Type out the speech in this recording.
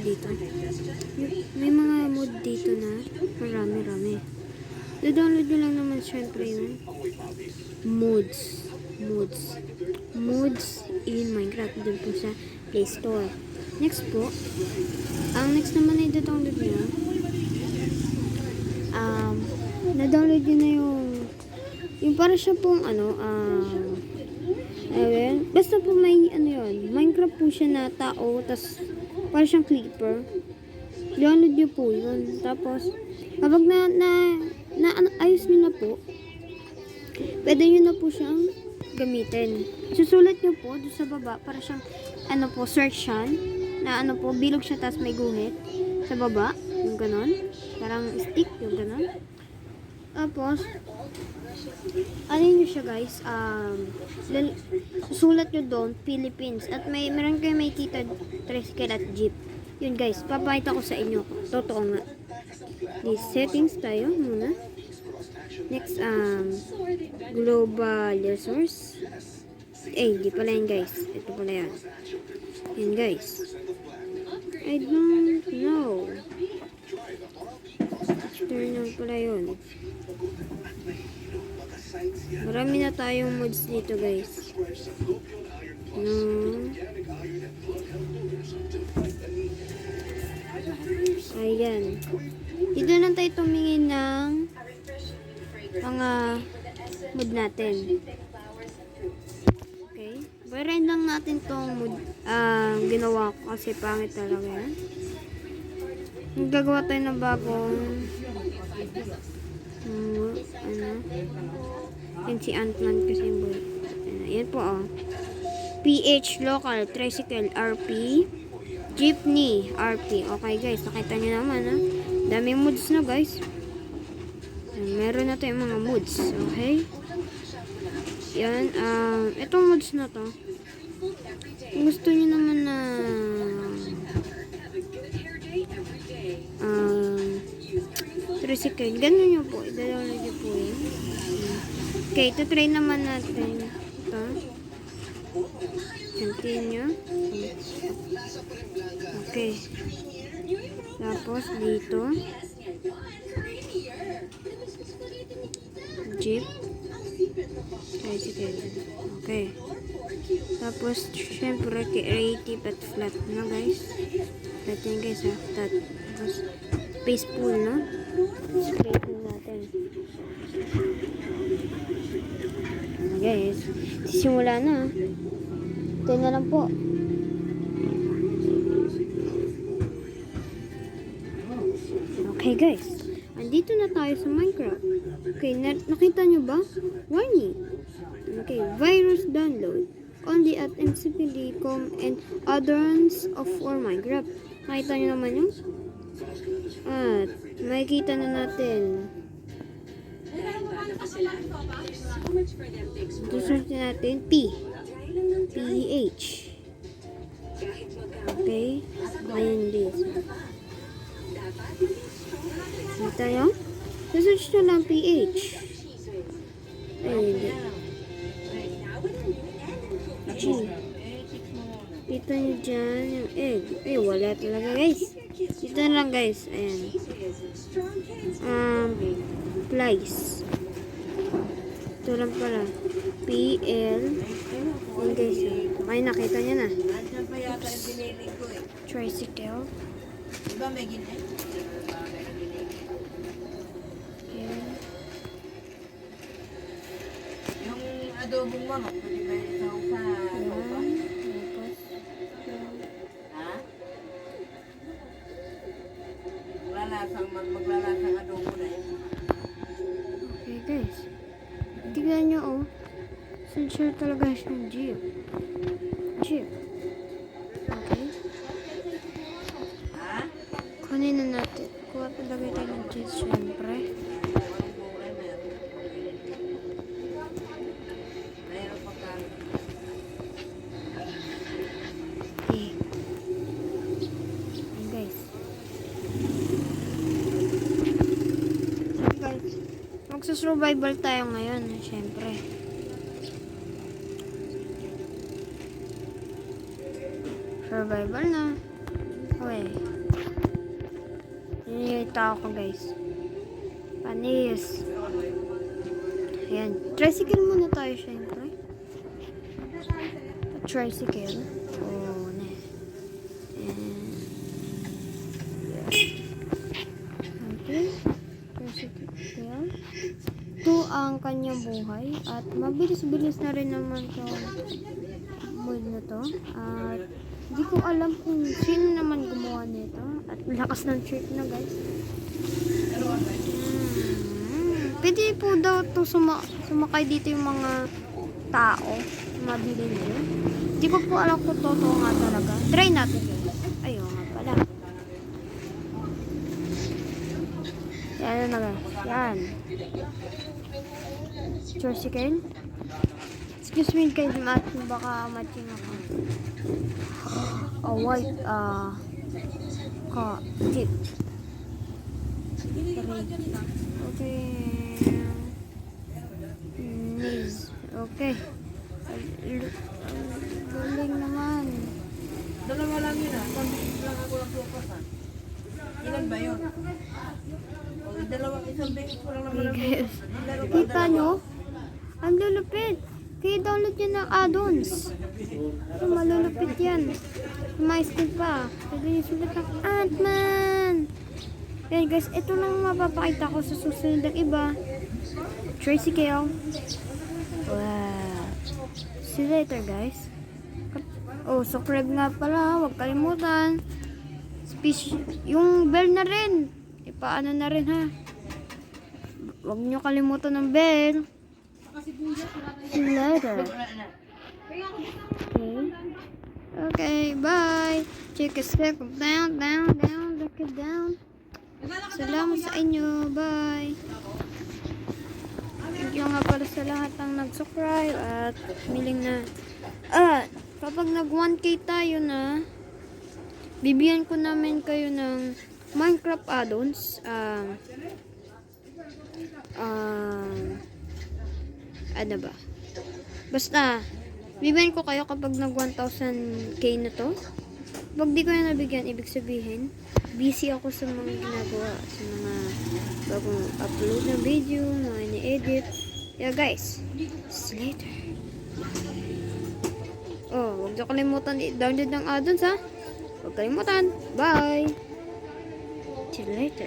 dito. May mga mod dito na marami-rami. I-download nyo lang naman syempre yun. Mods in Minecraft. Doon po sa Play Store. Next po, ang next naman na i-download nyo, na-download nyo na yung para siya pong basta po may yun, Minecraft po siya na tao, tas para siyang clipper. Download nyo po yun. Tapos, kapag ayos nyo na po, pwede nyo na po siyang gamitin. Susulat nyo po doon sa baba, para siyang search yan, na bilog siya, tas may guhit sa baba, yung ganon. Parang stick, yung ganon. Tapos, nyo siya guys, susulat nyo doon, Philippines. At meron kayo may kita tricycle at jeep. Yun guys, papakita ko sa inyo. Totoo nga. These settings tayo muna. Next, global resource. Di pala yan guys. Ito pala yan. Yan guys. I don't know. Turn on pala yun. Marami na tayong mods dito guys. Ayan. Dito lang tayo tumingin ng mga mod natin. Okay. Bayaran lang natin tong mod ginawa ko kasi pangit talaga yan. Gagawa tayo ng bagong yan si Antman kasi yung boy. Ayan po PH local tricycle RP jeepney RP. Okay guys, nakita nyo naman daming mods na guys. Meron na tayong mga mods. Okay, yan itong mods na to, kung gusto nyo naman na tricycle, ganun nyo po, i-download nyo po yun. Okay, ito try naman natin ito. Continue. Okay, tapos dito jeep tricycle. Okay, tapos syempre creative at flat na guys. Flat yan guys flat. Tapos baseball straight natin guys. Simula na. Ito na lang po. Okay guys, andito na tayo sa Minecraft. Okay, nakita nyo ba? Warning. Okay, virus download only at mcpd.com and others of for Minecraft. Nakita nyo naman yun? At makikita na natin. Search natin PH. Okay, ayan this. Kita nyo? Search nyo lang PH. Ayun. G. Kita nyo dyan yung egg. Wala talaga guys. Dito na lang guys. Ayan. Flies. Ito lang pala. PL. Ayan guys. Okay, nakita nyo na. Tricycle. Diba may ganyan? Yung adobong manok, pwede ba yung sa sopa? Ha? Maglalasang adobo na yun. Okay guys. Tignan nyo Sincere talaga siyang jeep. Okay. Ha? Kunin na natin. Kuha talaga tayo ng cheese syempre. Okay. Ayan guys. Magsusurvival tayo ngayon, syempre. Survival na. Okay. Yun yung tao ko, guys. Panis. Ayan. Tricycle muna tayo, syempre. Tricycle. Oh, na. And, okay. Tricycle. Ito ang kanyang buhay. At mabilis-bilis na rin naman to mood na to. At hindi ko alam kung sino naman gumawa nito. At lakas ng trip na, guys. Pwede po daw to sumakay dito yung mga tao. Mabili nyo. Hindi ko po alam kung totoo nga talaga. Try natin, guys. Ayun nga pala. Yan na, guys. Yan. Tricycle. Excuse me, guys. Baka matching ako. A white, car. Jeep. Okay. Nice. Okay. Galing naman. Dalawa lang yun ah. Pambigis lang ako ng sukasan. Ilan ba yun? O, isang beses ko lang naman ang Guys, sukasan. kita nyo? Ang lulupit. Kaya download yun ng add-ons. So, malulupit yan. May school pa. Pwede nyo sulat ng Ant-Man. Kaya guys, ito lang mapapakita ko sa susunod ng iba. Tricycle. Wow. See you later, guys. Oh, subscribe nga pala. Huwag kalimutan. Yung bell na rin. Ipaano na rin, ha. Huwag nyo kalimutan ng bell. See you later. Okay. Okay, bye. Check a step down, look it down. Salamat sa inyo. Bye. Thank you nga pala sa lahat ng nag-subscribe at miling na. Kapag nag 1K tayo na, bibigyan ko namin kayo ng Minecraft add-ons. Ano ba? Basta, bibigyan ko kayo kapag nag 1,000k na to. Pag di ko na nabigyan, ibig sabihin, busy ako sa mga ginagawa, sa mga bagong upload na video, mga ini-edit. Yeah, guys. See you later. Oh, huwag niyo kalimutan i-download ng add-ons, ha? Huwag kalimutan. Bye! See you later.